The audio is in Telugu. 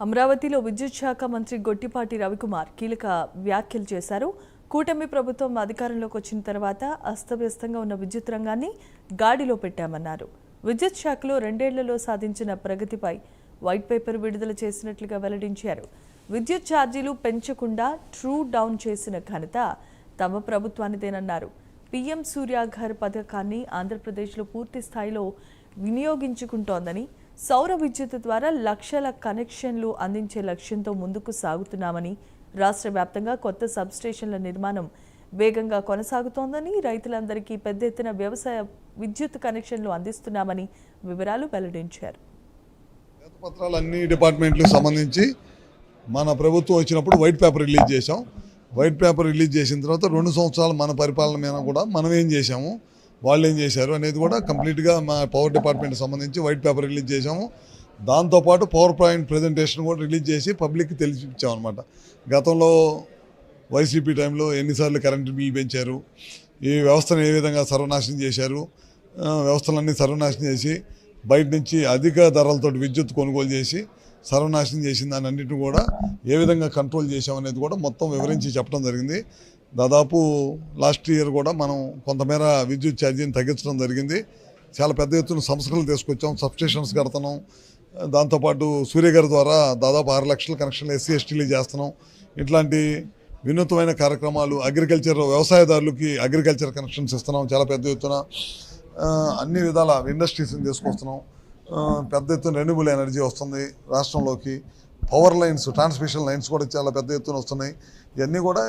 అమరావతిలో విద్యుత్ శాఖ మంత్రి గొట్టిపాటి రవికుమార్ కీలక వ్యాఖ్యలు చేశారు. కూటమి ప్రభుత్వం అధికారంలోకి వచ్చిన తర్వాత అస్తవ్యస్తంగా ఉన్న విద్యుత్ రంగాన్ని గాడిలో పెట్టామన్నారు. విద్యుత్ శాఖలో 2 ఏళ్లలో సాధించిన ప్రగతిపై వైట్ పేపర్ విడుదల చేసినట్లుగా వెల్లడించారు. విద్యుత్ ఛార్జీలు పెంచకుండా ట్రూ డౌన్ చేసిన ఘనత తమ ప్రభుత్వానిదేనన్నారు. పీఎం సూర్యాఘర్ పథకాన్ని ఆంధ్రప్రదేశ్లో పూర్తి స్థాయిలో వినియోగించుకుంటోందని, సౌర విద్యుత్ ద్వారా లక్షల కనెక్షన్లు అందించే లక్ష్యంతో ముందుకు సాగుతున్నామని, రాష్ట్ర వ్యాప్తంగా కొత్త సబ్స్టేషన్ల నిర్మాణం వేగంగా కొనసాగుతోందని, రైతులందరికీ పెద్ద ఎత్తున వ్యవసాయ విద్యుత్ కనెక్షన్లు అందిస్తున్నామని వివరాలు వెల్లడించారు. పత్రాలన్నీ డిపార్ట్మెంట్లకు సంబంధించి మన ప్రభుత్వం వచ్చినప్పుడు వైట్ పేపర్ రిలీజ్ చేశాం. వైట్ పేపర్ రిలీజ్ చేసిన తర్వాత 2 సంవత్సరాలు మన పరిపాలన మీద కూడా మనం ఏం చేశాము, వాళ్ళు ఏం చేశారు అనేది కూడా కంప్లీట్గా మా పవర్ డిపార్ట్మెంట్కి సంబంధించి వైట్ పేపర్ రిలీజ్ చేశాము. దాంతోపాటు పవర్ పాయింట్ ప్రజెంటేషన్ కూడా రిలీజ్ చేసి పబ్లిక్కి తెలిసిచ్చామన్నమాట. గతంలో వైసీపీ టైంలో ఎన్నిసార్లు కరెంటు బిల్లు పెంచారు, ఈ వ్యవస్థను ఏ విధంగా సర్వనాశనం చేశారు, వ్యవస్థలన్నీ సర్వనాశనం చేసి బయట నుంచి అధిక ధరలతో విద్యుత్ కొనుగోలు చేసి సర్వనాశనం చేసిన దాన్ని అన్నింటినీ కూడా ఏ విధంగా కంట్రోల్ చేసామనేది కూడా మొత్తం వివరించి చెప్పడం జరిగింది. దాదాపు లాస్ట్ ఇయర్ కూడా మనం కొంతమేర విద్యుత్ ఛార్జీని తగ్గించడం జరిగింది. చాలా పెద్ద ఎత్తున సంస్కరణలు తీసుకొచ్చాం, సబ్స్టేషన్స్ కడుతున్నాం. దాంతోపాటు సూర్యగారి ద్వారా దాదాపు 6 లక్షల కనెక్షన్లు ఎస్సీ ఎస్టీలు చేస్తున్నాం. ఇట్లాంటి వినూత్నమైన కార్యక్రమాలు, అగ్రికల్చర్ వ్యవసాయదారులకి అగ్రికల్చర్ కనెక్షన్స్ ఇస్తున్నాం. చాలా పెద్ద ఎత్తున అన్ని విధాల ఇండస్ట్రీస్ని తీసుకొస్తున్నాం. పెద్ద ఎత్తున రెన్యూబుల్ ఎనర్జీ వస్తుంది రాష్ట్రంలోకి. పవర్ లైన్స్, ట్రాన్స్మిషన్ లైన్స్ కూడా చాలా పెద్ద ఎత్తున వస్తున్నాయి. ఇవన్నీ కూడా